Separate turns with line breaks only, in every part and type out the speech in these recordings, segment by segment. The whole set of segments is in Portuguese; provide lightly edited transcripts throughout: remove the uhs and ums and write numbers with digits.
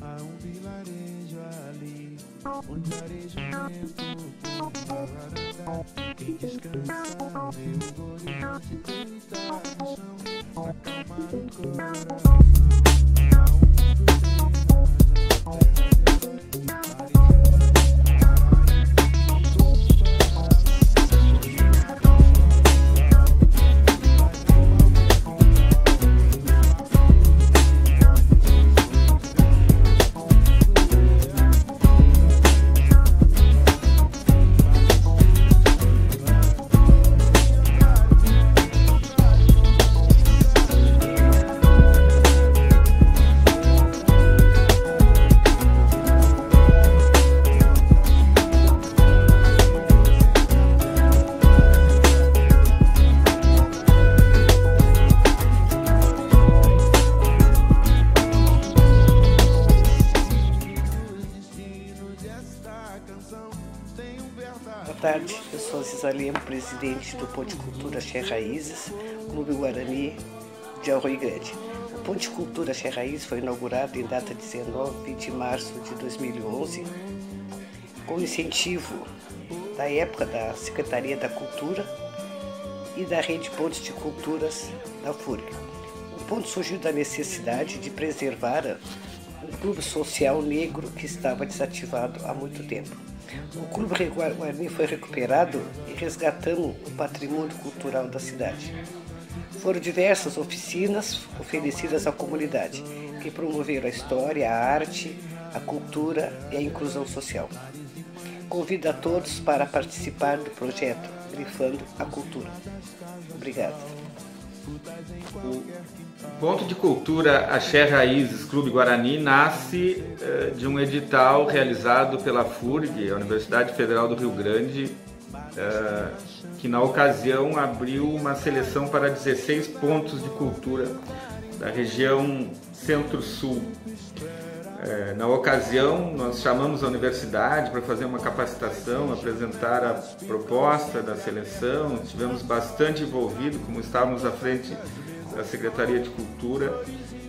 Há um vilarejo ali, onde areja o vento por varanda. Quem descansa vê o gorila se deitar no chão, acalmar o coração. Há um mundo sem nada,
Boa tarde, eu sou Ziza Lemo, presidente do Ponte Cultura Axé Raízes, Clube Guarani de Arroio Grande. O Ponte Cultura Axé Raízes foi inaugurado em data 19 de março de 2011, com incentivo da época da Secretaria da Cultura e da Rede Pontes de Culturas da FURG. O ponte surgiu da necessidade de preservar um clube social negro que estava desativado há muito tempo. O Clube Guarani foi recuperado e resgatamos o patrimônio cultural da cidade. Foram diversas oficinas oferecidas à comunidade, que promoveram a história, a arte, a cultura e a inclusão social. Convido a todos para participar do projeto Grifando a Cultura. Obrigado.
O Ponto de Cultura Axé Raízes Clube Guarani nasce de um edital realizado pela FURG, a Universidade Federal do Rio Grande, que na ocasião abriu uma seleção para 16 pontos de cultura da região Centro-Sul. Na ocasião, nós chamamos a universidade para fazer uma capacitação, apresentar a proposta da seleção, estivemos bastante envolvidos, como estávamos à frente da Secretaria de Cultura.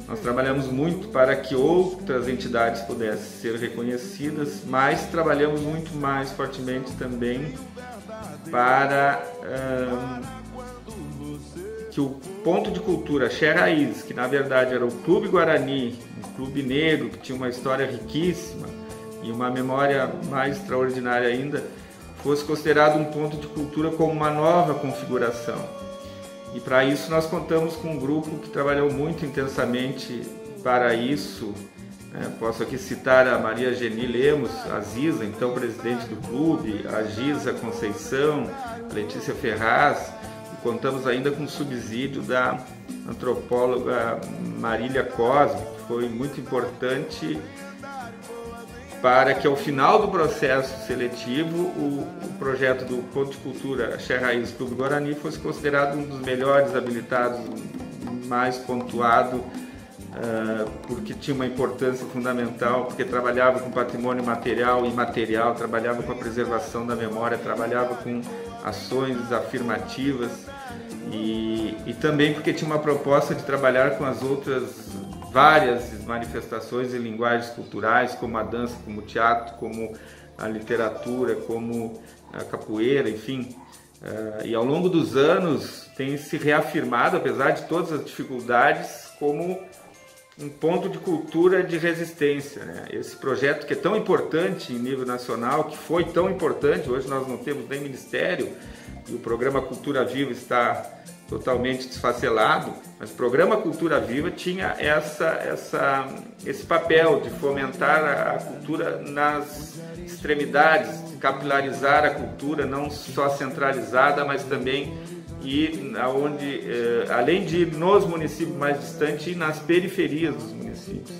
Nós trabalhamos muito para que outras entidades pudessem ser reconhecidas, mas trabalhamos muito mais fortemente também para que o Ponto de Cultura Axé Raízes, que na verdade era o Clube Guarani, um clube negro que tinha uma história riquíssima e uma memória mais extraordinária ainda, fosse considerado um ponto de cultura com uma nova configuração. E para isso nós contamos com um grupo que trabalhou muito intensamente para isso. Posso aqui citar a Maria Geni Lemos, a Ziza, então presidente do clube, a Giza Conceição, a Letícia Ferraz, e contamos ainda com o subsídio da antropóloga Marília Cosme, que foi muito importante para que ao final do processo seletivo o projeto do Ponto de Cultura Axé Raízes Clube Guarani fosse considerado um dos melhores habilitados, mais pontuado, porque tinha uma importância fundamental, porque trabalhava com patrimônio material e imaterial, trabalhava com a preservação da memória, trabalhava com ações afirmativas e também porque tinha uma proposta de trabalhar com as outras várias manifestações e linguagens culturais, como a dança, como o teatro, como a literatura, como a capoeira, enfim. E ao longo dos anos tem se reafirmado, apesar de todas as dificuldades, como um ponto de cultura de resistência, né? Esse projeto que é tão importante em nível nacional, que foi tão importante, hoje nós não temos nem ministério, e o programa Cultura Viva está totalmente desfacelado, mas o programa Cultura Viva tinha esse papel de fomentar a cultura nas extremidades, de capilarizar a cultura, não só centralizada, mas também além de ir nos municípios mais distantes, e nas periferias dos municípios.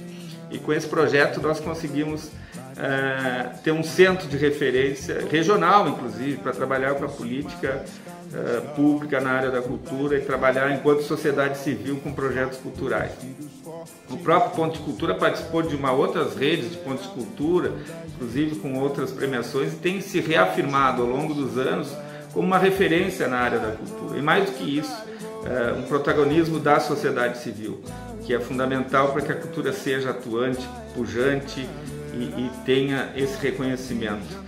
E com esse projeto nós conseguimos ter um centro de referência, regional inclusive, para trabalhar com a política pública na área da cultura e trabalhar enquanto sociedade civil com projetos culturais. O próprio Ponto de Cultura participou de outras redes de pontos de cultura, inclusive com outras premiações, e tem se reafirmado ao longo dos anos como uma referência na área da cultura. E mais do que isso, um protagonismo da sociedade civil, que que é fundamental para que a cultura seja atuante, pujante e tenha esse reconhecimento.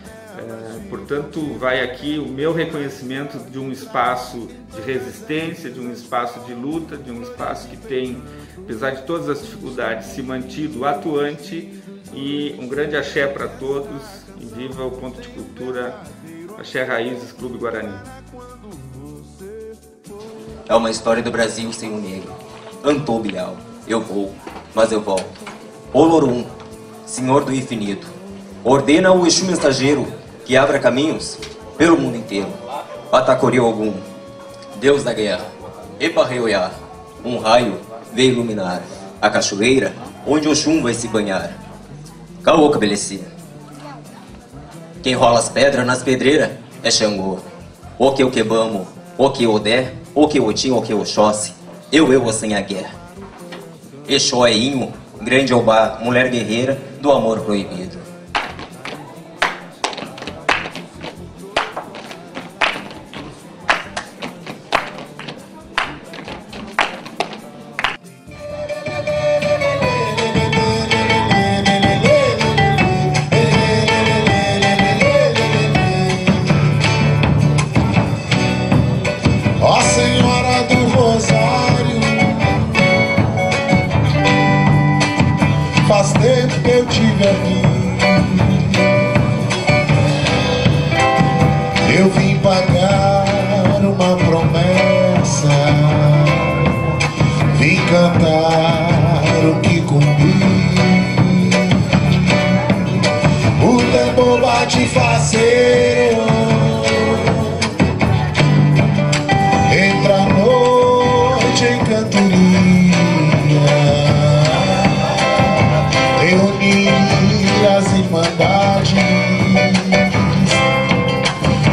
Portanto, vai aqui o meu reconhecimento de um espaço de resistência, de um espaço de luta, de um espaço que tem, apesar de todas as dificuldades, se mantido atuante. E um grande axé para todos e viva o Ponto de Cultura Axé Raízes Clube Guarani.
É uma história do Brasil sem o negro. Antô Bial, eu vou, mas eu volto. Olorum, Senhor do Infinito, ordena o Exu mensageiro que abra caminhos pelo mundo inteiro. Patacori Ogum, Deus da guerra, Eparreoiá, um raio veio iluminar a cachoeira onde Oxum vai se banhar. Caô Cabeleci, quem rola as pedras nas pedreiras é Xangô. O que o quebamo, o que Odé, o que Otim, o que Oxóssi, eu sem a guerra. Exó é Inho, grande Obá, mulher guerreira do amor proibido.
Ó Senhora do Rosário, faz tempo que eu tive aqui. Eu vim pagar uma promessa, vim cantar o que cumpri. O tambor bate faceiro, entra a noite em cantoria, reunir as irmandades.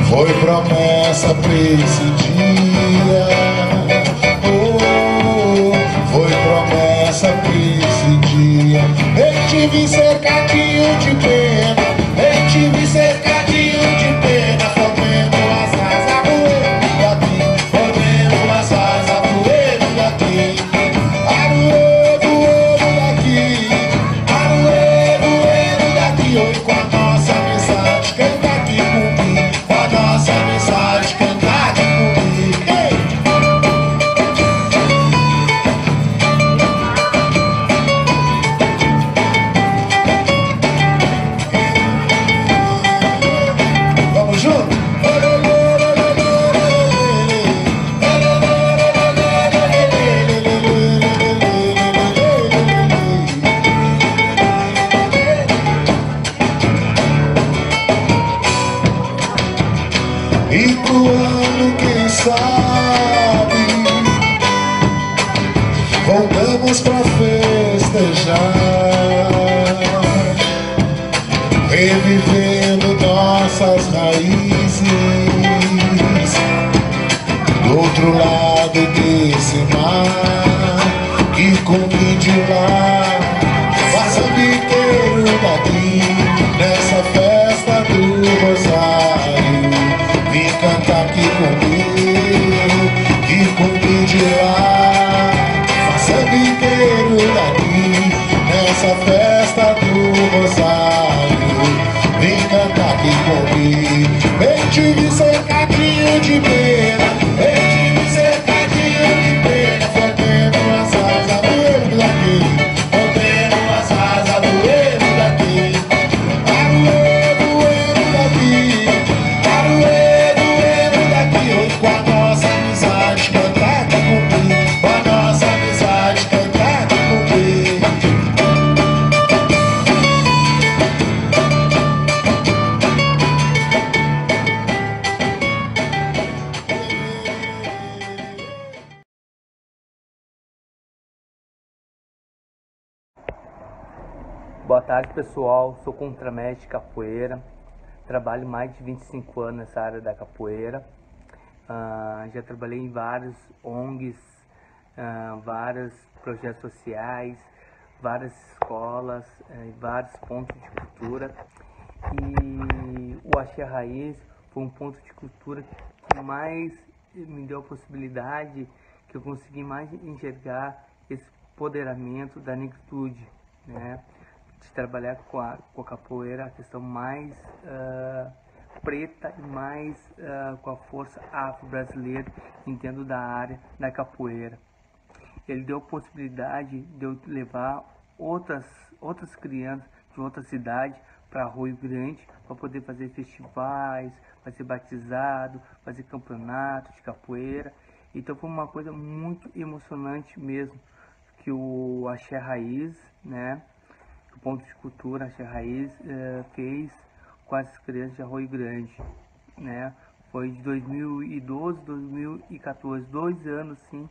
Foi promessa pra esse dia, oh, foi promessa pra esse dia. Eu tive cercadinho de pena, eu tive cercadinho de pena, fodendo as asas doendo daqui, fodendo as asas doendo daqui. Aruê doendo daqui, aruê doendo daqui. Hoje com a nossa amizade, canta aqui comigo, com a nossa amizade, canta aqui comigo. Ei! Vamos junto? E pro ano, quem sabe, voltamos pra festejar, revivendo nossas raízes do outro lado desse mar, que come de lá, faça biqueiro daqui, nessa festa do Rosário. Vem cantar aqui comigo, que come de lá, faça biqueiro daqui, nessa festa do Rosário. Vem cantar aqui comigo. Eu tive cercadinho de pena, eu tive cercadinho de pena, fodendo as asas doendo daqui, fodendo as asas doendo daqui. Aruê doendo daqui, aruê doendo daqui. Hoje com a nossa amizade, canta aqui comigo, com a nossa amizade, canta aqui comigo.
Boa tarde, pessoal. Sou contramestre de capoeira. Trabalho mais de 25 anos nessa área da capoeira. Já trabalhei em vários ONGs, vários projetos sociais, várias escolas, vários pontos de cultura. E o Axé Raiz foi um ponto de cultura que mais me deu a possibilidade, que eu consegui mais enxergar esse empoderamento da negritude, né? De trabalhar com a capoeira a questão mais preta e mais com a força afro-brasileira dentro da área da capoeira. Ele deu a possibilidade de eu levar outras crianças de outra cidade para Rio Grande para poder fazer festivais, fazer batizado, fazer campeonato de capoeira. Então foi uma coisa muito emocionante mesmo que o Axé Raiz, né, o Ponto de Cultura Axé Raiz fez com as crianças de Rio Grande, né? Foi de 2012, 2014, 2 anos sim,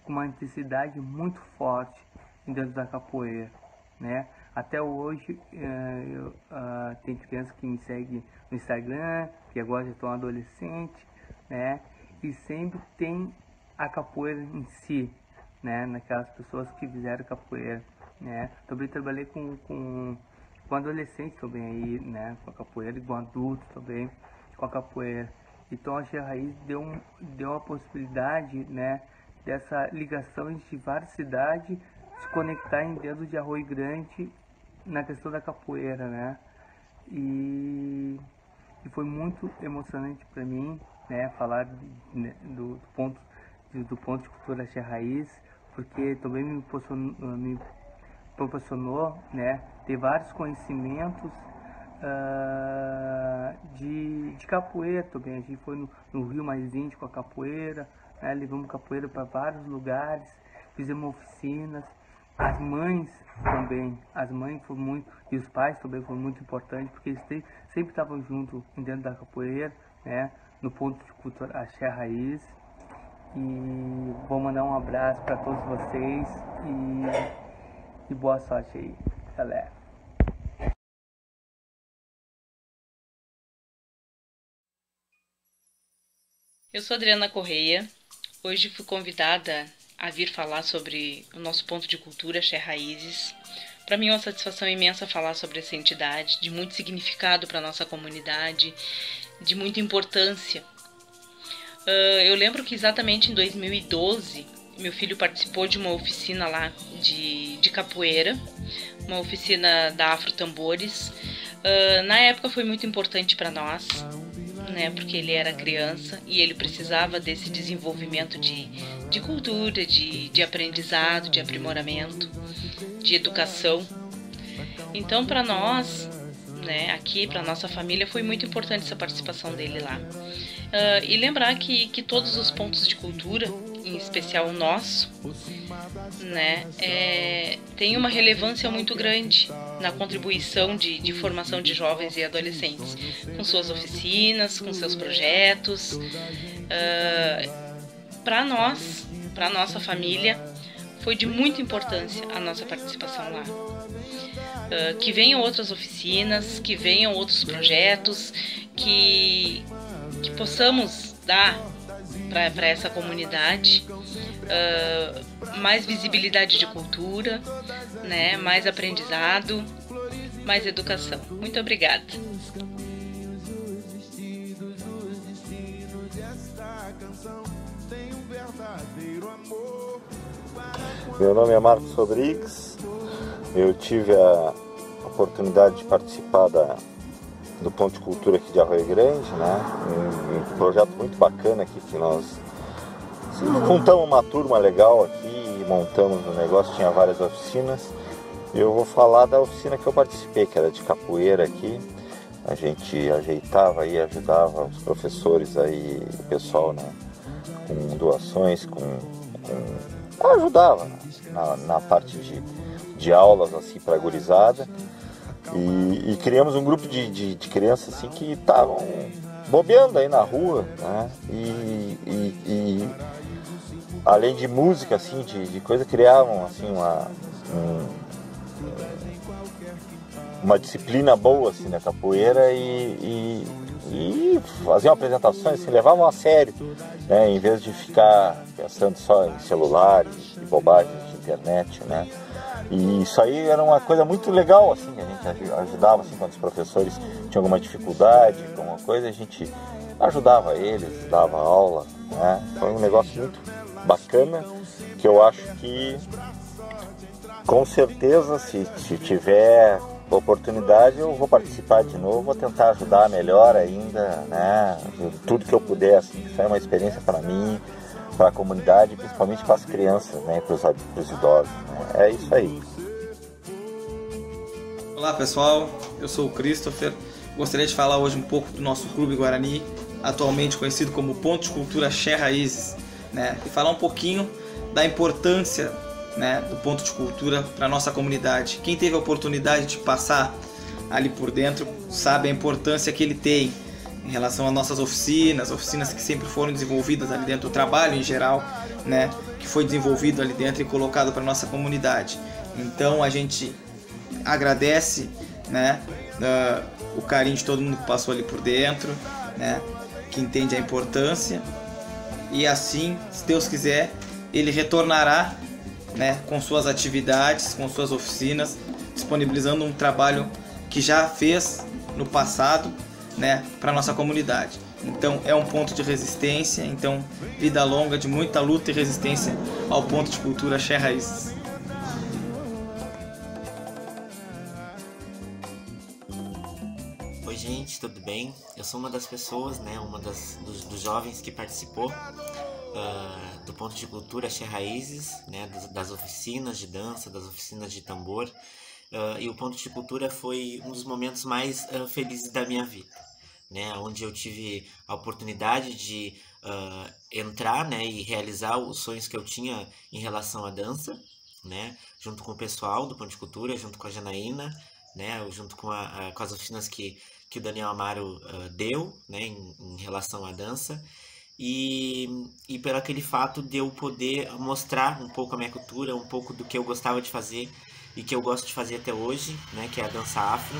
com uma intensidade muito forte dentro da capoeira, né? Até hoje tem crianças que me seguem no Instagram, que agora já estão adolescentes, né? E sempre tem a capoeira em si, né? Naquelas pessoas que fizeram capoeira, né? Também trabalhei com adolescentes também aí, né? Com a capoeira, e com adultos também com a capoeira. Então a Axé Raiz deu a possibilidade, né? Dessa ligação entre várias cidades se conectarem dentro de Rio Grande na questão da capoeira, né? E foi muito emocionante para mim, né? Falar do ponto de cultura Axé Raiz, porque também me proporcionou, né? Ter vários conhecimentos de capoeira também. A gente foi no Rio Mais Índio com a capoeira, né? Levamos capoeira para vários lugares, fizemos oficinas. As mães também, foram muito, e os pais também foram muito importantes, porque eles sempre estavam juntos dentro da capoeira, né? No Ponto de Cultura Axé Raiz. E vou mandar um abraço para todos vocês e boa sorte aí, galera.
Eu sou Adriana Correia. Hoje fui convidada a vir falar sobre o nosso ponto de cultura Axé Raízes. Para mim é uma satisfação imensa falar sobre essa entidade, de muito significado para a nossa comunidade, de muita importância. Eu lembro que exatamente em 2012, meu filho participou de uma oficina lá de capoeira, uma oficina da Afro Tambores. Na época foi muito importante para nós, né, porque ele era criança e ele precisava desse desenvolvimento de cultura, de aprendizado, de aprimoramento, de educação. Então, para nós, né, aqui, para nossa família, foi muito importante essa participação dele lá. E lembrar que todos os pontos de cultura, em especial o nosso, né, tem uma relevância muito grande na contribuição de formação de jovens e adolescentes, com suas oficinas, com seus projetos. Para nós, para nossa família, foi de muita importância a nossa participação lá. Que venham outras oficinas, que venham outros projetos, que possamos dar para essa comunidade mais visibilidade de cultura, né, mais aprendizado, mais educação. Muito obrigada.
Meu nome é Marcos Rodrigues. Eu tive a oportunidade de participar do Ponto de Cultura aqui de Rio Grande, né? Um projeto muito bacana aqui que nós juntamos uma turma legal aqui, montamos um negócio, tinha várias oficinas. Eu vou falar da oficina que eu participei, que era de capoeira aqui. A gente ajeitava e ajudava os professores aí, o pessoal, né? Com doações, ajudava, né? na parte de aulas assim para a gurizada. E criamos um grupo de crianças assim que estavam bobeando aí na rua, né? E além de música, assim, de coisa, criavam assim uma disciplina boa assim na capoeira e faziam apresentações, assim, levavam a sério, né? Em vez de ficar pensando só em celulares e bobagens de internet, né? E isso aí era uma coisa muito legal, assim, a gente ajudava, assim, quando os professores tinham alguma dificuldade, alguma coisa, a gente ajudava eles, dava aula, né? Foi um negócio muito bacana, que eu acho que Com certeza, se tiver oportunidade, eu vou participar de novo, vou tentar ajudar melhor ainda, né? Tudo que eu puder, assim, isso é uma experiência para mim, para a comunidade, principalmente para as crianças, né? Para os idosos, né? É isso aí.
Olá pessoal, eu sou o Christopher. Gostaria de falar hoje um pouco do nosso Clube Guarani, atualmente conhecido como Ponto de Cultura Xé Raízes, né? E falar um pouquinho da importância, né, do Ponto de Cultura para a nossa comunidade. Quem teve a oportunidade de passar ali por dentro sabe a importância que ele tem em relação às nossas oficinas que sempre foram desenvolvidas ali dentro, do trabalho em geral, né, que foi desenvolvido ali dentro e colocado para a nossa comunidade. Então a gente agradece, né, o carinho de todo mundo que passou ali por dentro, né, que entende a importância, e assim, se Deus quiser, ele retornará, né, com suas atividades, com suas oficinas, disponibilizando um trabalho que já fez no passado, né, para a nossa comunidade. Então é um ponto de resistência, então vida longa de muita luta e resistência ao Ponto de Cultura Xé Raízes.
Oi gente, tudo bem? Eu sou uma das pessoas, né, dos jovens que participou do Ponto de Cultura Xé Raízes, né, das oficinas de dança, das oficinas de tambor, e o Ponto de Cultura foi um dos momentos mais felizes da minha vida, né, onde eu tive a oportunidade de entrar, né, e realizar os sonhos que eu tinha em relação à dança, né, junto com o pessoal do Ponto de Cultura, junto com a Janaína, né, junto com as oficinas que o Daniel Amaro deu, né, em relação à dança. E pelo aquele fato de eu poder mostrar um pouco a minha cultura, um pouco do que eu gostava de fazer e que eu gosto de fazer até hoje, né, que é a dança afro,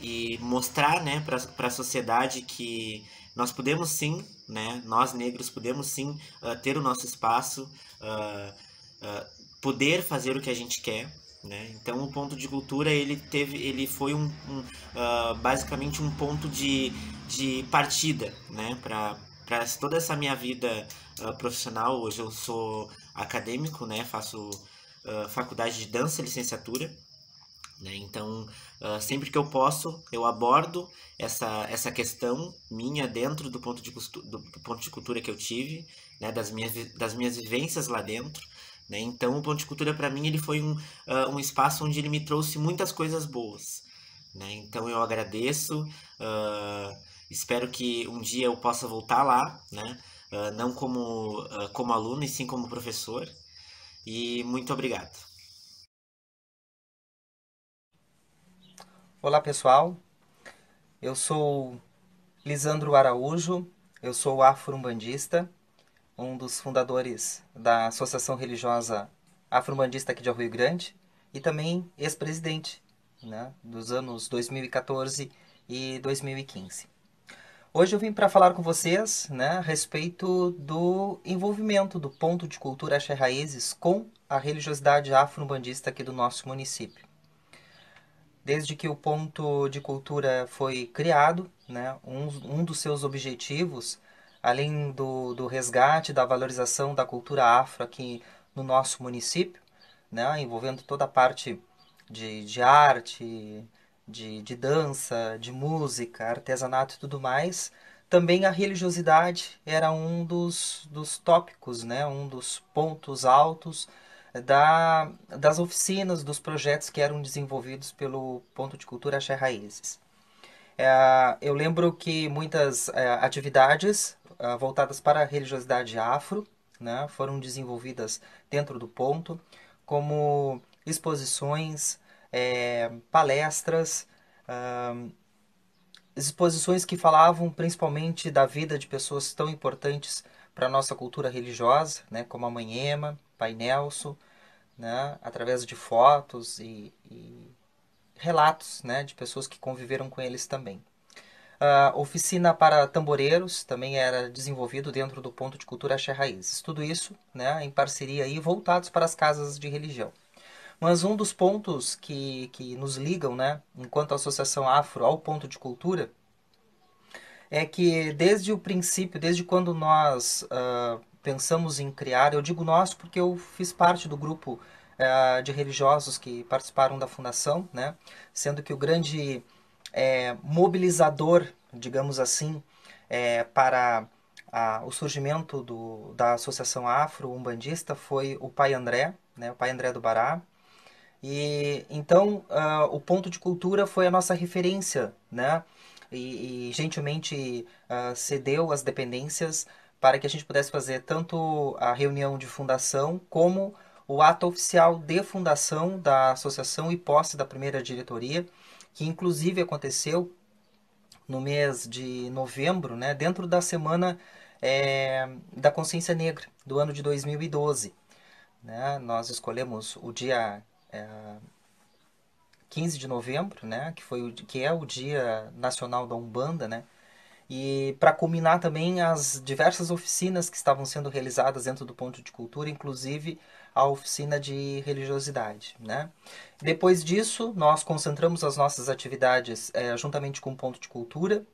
e mostrar, né, para a sociedade que nós podemos sim, né, nós negros podemos sim ter o nosso espaço, poder fazer o que a gente quer, né? Então o Ponto de Cultura ele foi basicamente um ponto de partida, né, para toda essa minha vida profissional. Hoje eu sou acadêmico, né, faço faculdade de dança, licenciatura, né? Então sempre que eu posso eu abordo essa questão minha dentro do ponto de cultura que eu tive, né, das minhas vivências lá dentro, né? Então o Ponto de Cultura para mim ele foi um espaço onde ele me trouxe muitas coisas boas, né? Então eu agradeço, espero que um dia eu possa voltar lá, né? Não como aluno e sim como professor, e muito obrigado.
Olá pessoal, eu sou Lisandro Araújo, eu sou afro-umbandista, um dos fundadores da Associação Religiosa Afro-Umbandista aqui de Rio Grande e também ex-presidente, né, dos anos 2014 e 2015. Hoje eu vim para falar com vocês, né, a respeito do envolvimento do Ponto de Cultura Xé Raízes com a religiosidade afro-umbandista aqui do nosso município. Desde que o Ponto de Cultura foi criado, né, um dos seus objetivos, além do resgate, da valorização da cultura afro aqui no nosso município, né, envolvendo toda a parte de arte, de dança, de música, artesanato e tudo mais, também a religiosidade era um dos tópicos, né, um dos pontos altos das oficinas, dos projetos que eram desenvolvidos pelo Ponto de Cultura Xé Raízes. Eu lembro que muitas atividades voltadas para a religiosidade afro, né, foram desenvolvidas dentro do ponto, como exposições, palestras, exposições que falavam principalmente da vida de pessoas tão importantes para a nossa cultura religiosa, né, como a Mãe Ema, Pai Nelson, né, através de fotos e relatos, né, de pessoas que conviveram com eles também. A oficina para tamboreiros também era desenvolvido dentro do Ponto de Cultura Xé Raízes. Tudo isso, né, em parceria aí, voltados para as casas de religião. Mas um dos pontos que nos ligam, né, enquanto Associação Afro ao Ponto de Cultura, é que desde o princípio, desde quando nós pensamos em criar, eu digo nós porque eu fiz parte do grupo de religiosos que participaram da fundação, né? Sendo que o grande mobilizador, digamos assim, para o surgimento da Associação Afro-Umbandista foi o Pai André, né? O Pai André do Bará. E então o Ponto de Cultura foi a nossa referência, né? E gentilmente cedeu as dependências para que a gente pudesse fazer tanto a reunião de fundação como o ato oficial de fundação da associação e posse da primeira diretoria, que inclusive aconteceu no mês de novembro, né, dentro da Semana da Consciência Negra, do ano de 2012. Né? Nós escolhemos o dia 15 de novembro, né, que é o Dia Nacional da Umbanda, né? E para culminar também as diversas oficinas que estavam sendo realizadas dentro do Ponto de Cultura, inclusive a oficina de religiosidade, né? Depois disso, nós concentramos as nossas atividades juntamente com o Ponto de Cultura,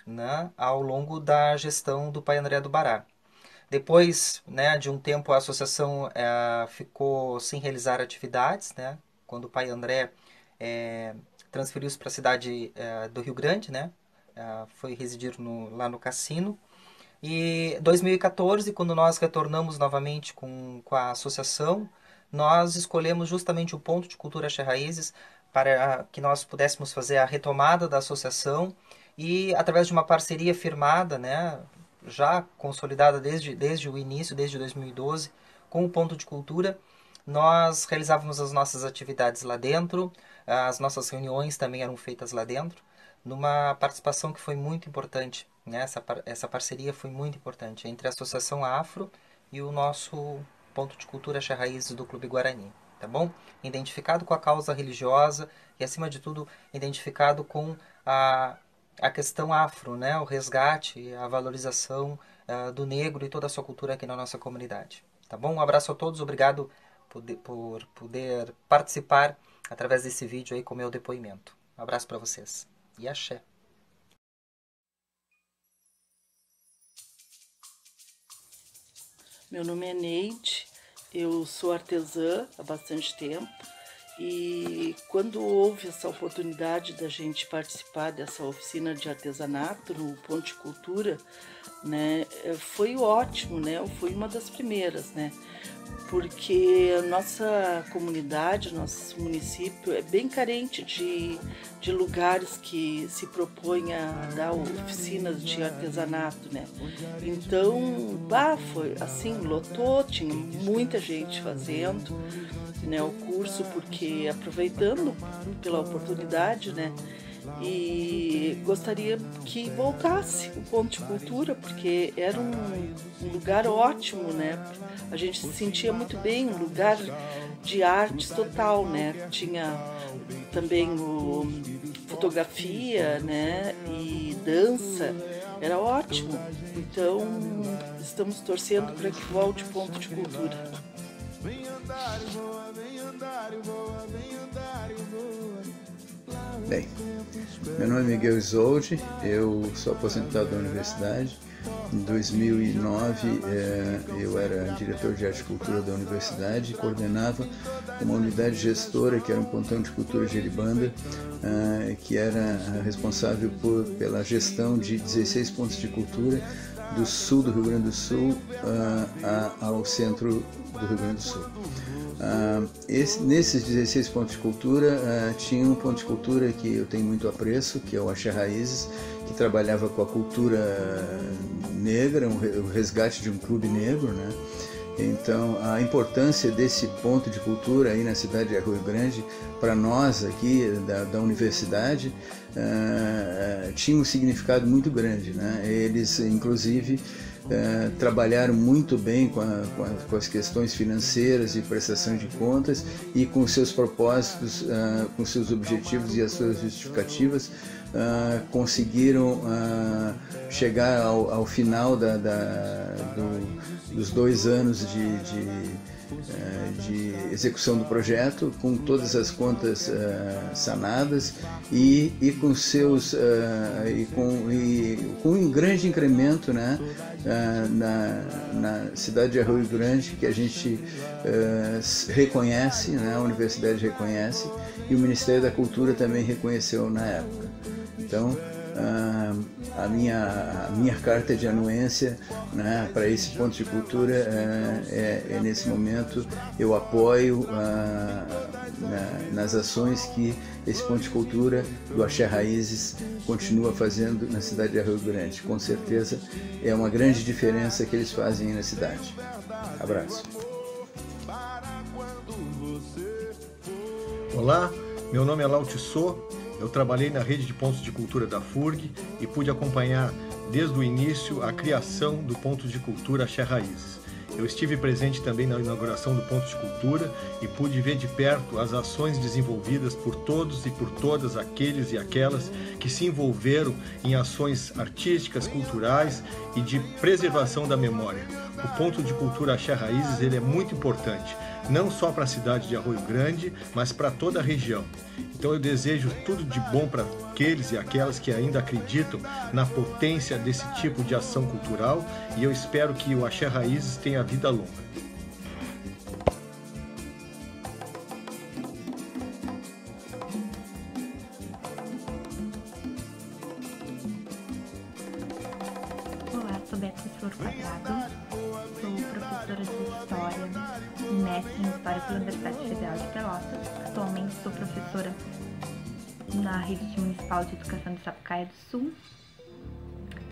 né, ao longo da gestão do Pai André do Bará. Depois, né, de um tempo, a associação ficou sem realizar atividades, né, quando o Pai André transferiu-se para a cidade do Rio Grande, né? Foi residir lá no Cassino. E em 2014, quando nós retornamos novamente com a associação, nós escolhemos justamente o Ponto de Cultura Axé Raízes para que nós pudéssemos fazer a retomada da associação e, através de uma parceria firmada, né, já consolidada desde o início, desde 2012, com o Ponto de Cultura, nós realizávamos as nossas atividades lá dentro, as nossas reuniões também eram feitas lá dentro, numa participação que foi muito importante, né? Essa parceria foi muito importante entre a Associação Afro e o nosso Ponto de Cultura Axé Raízes do Clube Guarani, tá bom? Identificado com a causa religiosa e, acima de tudo, identificado com a questão afro, né? O resgate, a valorização do negro e toda a sua cultura aqui na nossa comunidade, tá bom? Um abraço a todos, obrigado por poder participar através desse vídeo aí com o meu depoimento. Um abraço para vocês. E axé.
Meu nome é Neide, eu sou artesã há bastante tempo e quando houve essa oportunidade da gente participar dessa oficina de artesanato no Ponto de Cultura, né, foi ótimo, né, foi uma das primeiras, né, porque a nossa comunidade, nosso município é bem carente de lugares que se propõem a dar oficinas de artesanato, né? Então, foi assim, lotou, tinha muita gente fazendo, né, o curso, porque aproveitando pela oportunidade, né? E gostaria que voltasse o Ponto de Cultura, porque era um lugar ótimo, né? A gente se sentia muito bem, um lugar de artes total, né? Tinha também fotografia, né? E dança, era ótimo. Então, estamos torcendo para que volte o Ponto de Cultura.
Vem andar e voa, vem andar e voa, vem andar e voa.
Bem, meu nome é Miguel Isolde, eu sou aposentado da universidade. Em 2009 eu era diretor de arte e cultura da universidade e coordenava uma unidade gestora que era um pontão de cultura geribanda, que era responsável pela gestão de 16 pontos de cultura do sul do Rio Grande do Sul ao centro do Rio Grande do Sul. Nesses 16 pontos de cultura tinha um ponto de cultura que eu tenho muito apreço, que é o Axé Raízes, que trabalhava com a cultura negra, o resgate de um clube negro, né? Então a importância desse ponto de cultura aí na cidade de Rio Grande para nós aqui da universidade tinha um significado muito grande, né? Eles inclusive trabalharam muito bem com as questões financeiras e prestação de contas e com seus propósitos, com seus objetivos e as suas justificativas conseguiram chegar ao final dos 2 anos de execução do projeto, com todas as contas sanadas e com seus com um grande incremento, né, na cidade de Arroio Grande, que a gente reconhece, né, a universidade reconhece, e o Ministério da Cultura também reconheceu na época. Então, a minha carta de anuência, né, para esse ponto de cultura é nesse momento eu apoio nas ações que esse ponto de cultura do Axé Raízes continua fazendo na cidade de Arroio Grande. Com certeza é uma grande diferença que eles fazem aí na cidade. Abraço.
Olá, meu nome é Lau Tissot. Eu trabalhei na rede de pontos de cultura da FURG e pude acompanhar desde o início a criação do ponto de cultura Axé Raízes. Eu estive presente também na inauguração do ponto de cultura e pude ver de perto as ações desenvolvidas por todos e por todas aqueles e aquelas que se envolveram em ações artísticas, culturais e de preservação da memória. O ponto de cultura Axé Raízes ele é muito importante, não só para a cidade de Arroio Grande, mas para toda a região. Então eu desejo tudo de bom para aqueles e aquelas que ainda acreditam na potência desse tipo de ação cultural e eu espero que o Axé Raízes tenha vida longa.
Olá, sou Beatriz Flor Quadrado, sou professora de História e mestre em História pela Universidade Federal de Pelotas. Atualmente sou professora na Rede Municipal de Educação de Sapucaia do Sul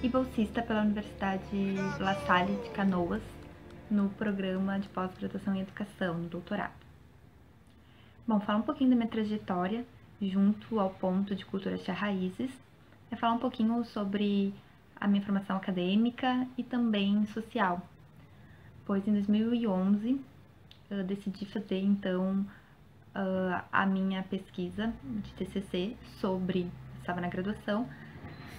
e bolsista pela Universidade La Salle de Canoas no programa de pós-graduação em Educação, no doutorado. Bom, falar um pouquinho da minha trajetória junto ao ponto de cultura Axé Raízes, é falar um pouquinho sobre a minha formação acadêmica e também social, pois em 2011 eu decidi fazer então a minha pesquisa de TCC estava na graduação,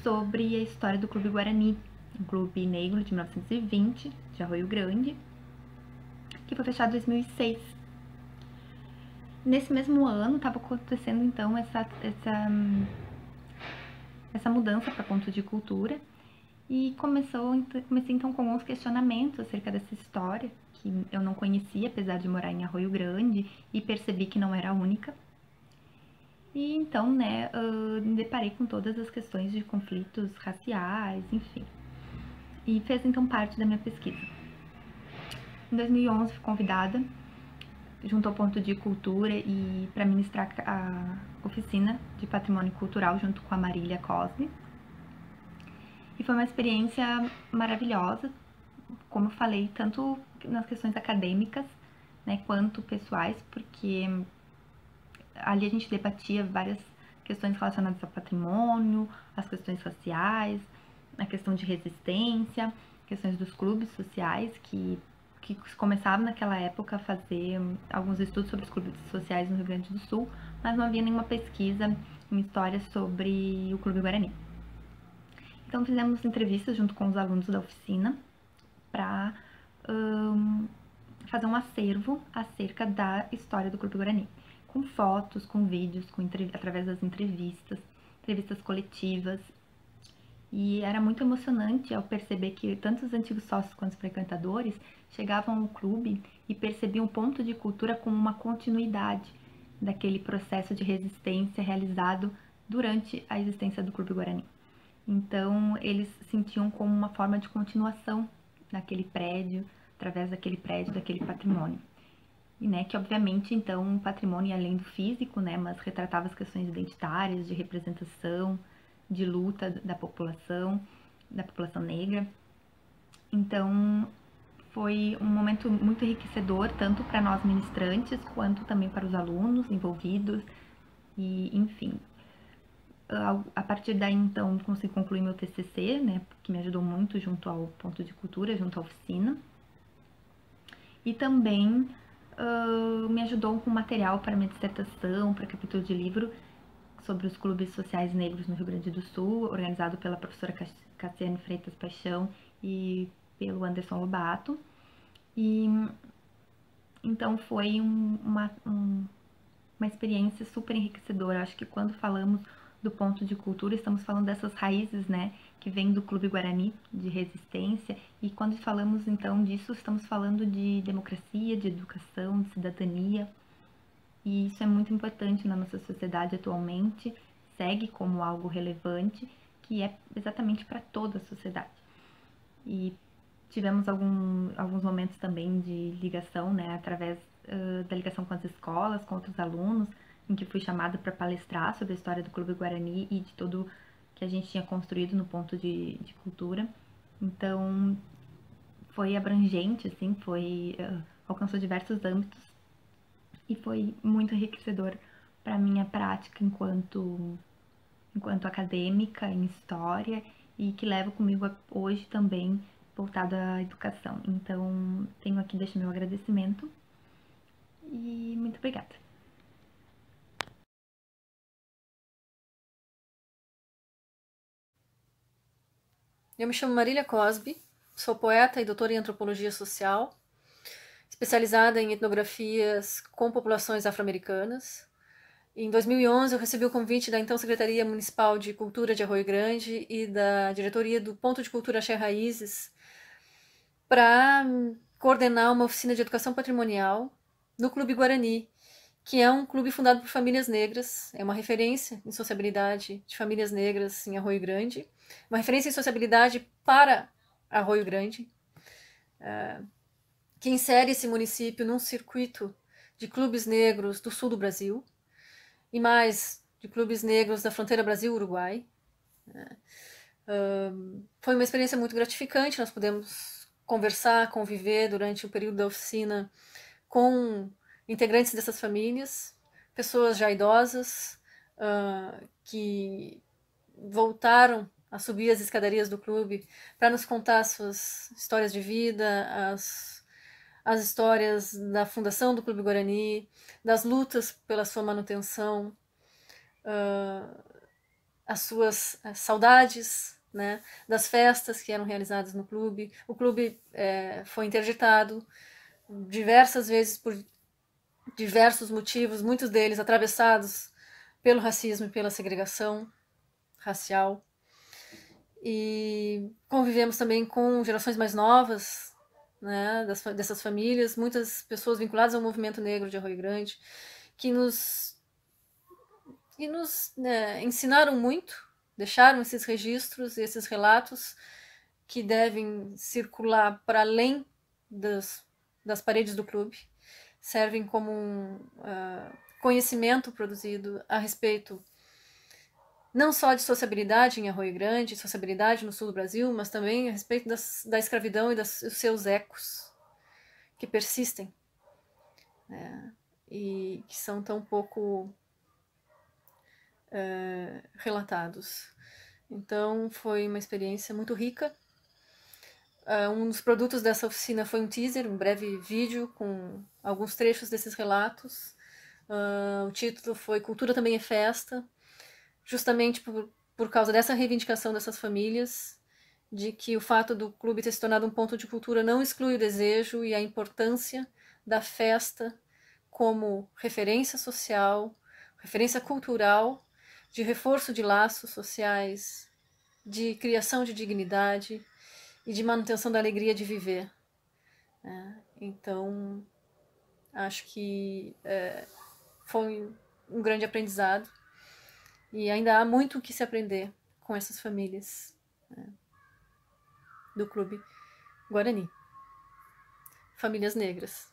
sobre a história do Clube Guarani, um clube negro de 1920, de Arroio Grande, que foi fechado em 2006. Nesse mesmo ano estava acontecendo então essa mudança para ponto de cultura e comecei então com alguns questionamentos acerca dessa história, que eu não conhecia, apesar de morar em Arroio Grande, e percebi que não era a única. E então, né, me deparei com todas as questões de conflitos raciais, enfim. E fez então parte da minha pesquisa. Em 2011 fui convidada, junto ao ponto de cultura, e para ministrar a oficina de patrimônio cultural junto com a Marília Cosme. E foi uma experiência maravilhosa, como eu falei, tanto nas questões acadêmicas, né, quanto pessoais, porque ali a gente debatia várias questões relacionadas ao patrimônio, as questões raciais, a questão de resistência, questões dos clubes sociais, que começavam naquela época a fazer alguns estudos sobre os clubes sociais no Rio Grande do Sul, mas não havia nenhuma pesquisa em história sobre o Clube Guarani. Então fizemos entrevistas junto com os alunos da oficina para fazer um acervo acerca da história do Clube Guarani, com fotos, com vídeos, através das entrevistas coletivas. E era muito emocionante ao perceber que tanto os antigos sócios quanto os frequentadores chegavam ao clube e percebiam o ponto de cultura como uma continuidade daquele processo de resistência realizado durante a existência do Clube Guarani. Então, eles sentiam como uma forma de continuação daquele prédio, através daquele prédio, daquele patrimônio. E, né, que obviamente, então, um patrimônio além do físico, né, mas retratava as questões identitárias, de representação, de luta da população negra. Então, foi um momento muito enriquecedor, tanto para nós ministrantes, quanto também para os alunos envolvidos, e, enfim. A partir daí, então, consegui concluir meu TCC, né, que me ajudou muito junto ao ponto de cultura, junto à oficina. E também me ajudou com material para minha dissertação, para capítulo de livro, sobre os clubes sociais negros no Rio Grande do Sul, organizado pela professora Cassiane Freitas Paixão e pelo Anderson Lobato. E então foi uma experiência super enriquecedora. Acho que quando falamos do ponto de cultura, estamos falando dessas raízes, né, que vem do Clube Guarani, de resistência, e quando falamos então disso, estamos falando de democracia, de educação, de cidadania, e isso é muito importante na nossa sociedade atualmente, segue como algo relevante, que é exatamente para toda a sociedade. E tivemos alguns momentos também de ligação, né, através da ligação com as escolas, com outros alunos, em que fui chamada para palestrar sobre a história do Clube Guarani e de tudo que a gente tinha construído no ponto de cultura. Então, foi abrangente, assim, alcançou diversos âmbitos e foi muito enriquecedor para a minha prática enquanto acadêmica em história e que levo comigo hoje também voltado à educação. Então, deixo meu agradecimento e muito obrigada.
Eu me chamo Marília Cosby, sou poeta e doutora em antropologia social, especializada em etnografias com populações afro-americanas. Em 2011, eu recebi o convite da então Secretaria Municipal de Cultura de Arroio Grande e da diretoria do Ponto de Cultura Axé Raízes para coordenar uma oficina de educação patrimonial no Clube Guarani, que é um clube fundado por famílias negras, é uma referência em sociabilidade de famílias negras em Arroio Grande, uma referência em sociabilidade para Arroio Grande, que insere esse município num circuito de clubes negros do sul do Brasil e mais de clubes negros da fronteira Brasil-Uruguai. Foi uma experiência muito gratificante, nós pudemos conversar, conviver durante o período da oficina com integrantes dessas famílias, pessoas já idosas, que voltaram a subir as escadarias do clube para nos contar suas histórias de vida, as histórias da fundação do Clube Guarani, das lutas pela sua manutenção, as suas saudades, né, das festas que eram realizadas no clube. O clube foi interditado diversas vezes por diversos motivos, muitos deles atravessados pelo racismo e pela segregação racial. E convivemos também com gerações mais novas, né, dessas famílias, muitas pessoas vinculadas ao movimento negro de Arroio Grande, que nos ensinaram muito, deixaram esses registros e esses relatos que devem circular para além das paredes do clube, servem como um conhecimento produzido a respeito não só de sociabilidade em Arroio Grande, sociabilidade no sul do Brasil, mas também a respeito da escravidão e dos seus ecos que persistem, e que são tão pouco relatados. Então foi uma experiência muito rica. Um dos produtos dessa oficina foi um teaser, um breve vídeo com alguns trechos desses relatos. O título foi Cultura Também é Festa, justamente por causa dessa reivindicação dessas famílias, de que o fato do clube ter se tornado um ponto de cultura não exclui o desejo e a importância da festa como referência social, referência cultural, de reforço de laços sociais, de criação de dignidade e de manutenção da alegria de viver. Então, acho que foi um grande aprendizado. E ainda há muito o que se aprender com essas famílias do Clube Guarani. Famílias negras.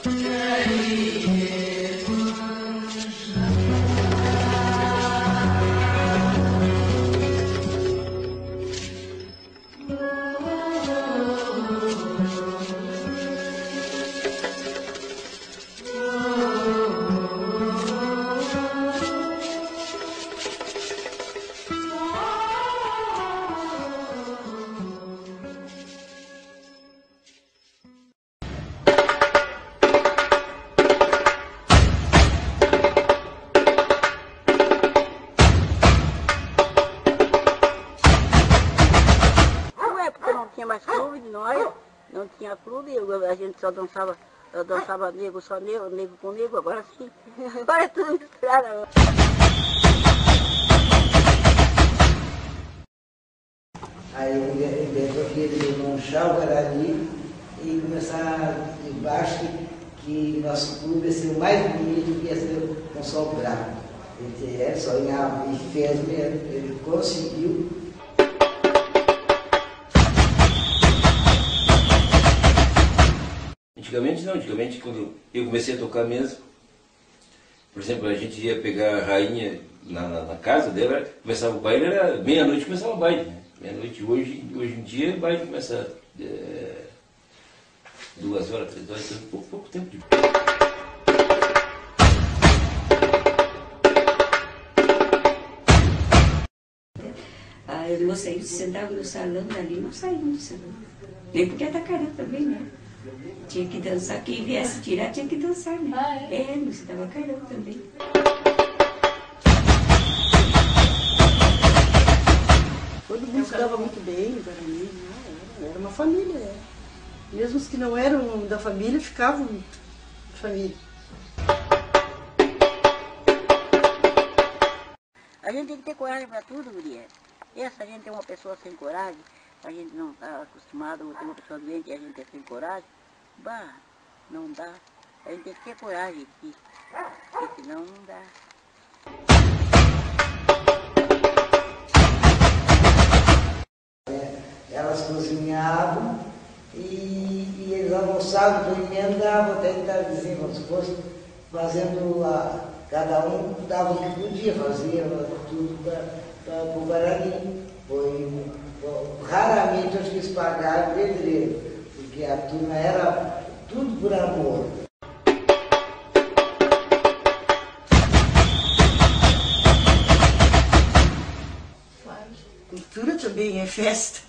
Yeah.
mais clube de nós, não tinha clube, a gente só dançava, eu dançava nego só nego com nego, agora sim. Agora é tudo misturado.
Aí eu queria desmanchar o Guarani e começar embaixo que nosso clube ia ser o mais bonito, que ia ser com sol branco. Ele sonhava e fez mesmo, ele conseguiu.
Antigamente não, antigamente quando eu comecei a tocar mesmo, por exemplo, a gente ia pegar a rainha na casa dela, começava o baile, era meia-noite começava o baile, né? Meia-noite, hoje em dia o baile começa 2 horas, 3 horas, então pouco tempo de...
As moças sentavam no salão dali, não saíam do salão. Nem porque era caramba também, né? Tinha que dançar, quem viesse tirar tinha que dançar, né? Ah, é? Não se dava caramba também.
Todo mundo se dava muito bem no Guarani, né? Era uma família, né? Mesmo os que não eram da família, ficavam de família.
A gente tem que ter coragem para tudo, guria. Essa gente é uma pessoa sem coragem, a gente não está acostumado a ter uma pessoa doente e a gente é sem coragem. Bah, não dá. A gente tem que ter coragem aqui, porque senão não dá.
Elas cozinhavam e eles almoçavam, dormindo, davam até tardezinho, como se fosse fazendo cada um dava o que podia, fazia tudo para o Guarani. Raramente eu quis pagar pedreiro, porque a turma era tudo por amor.
Cultura também é festa.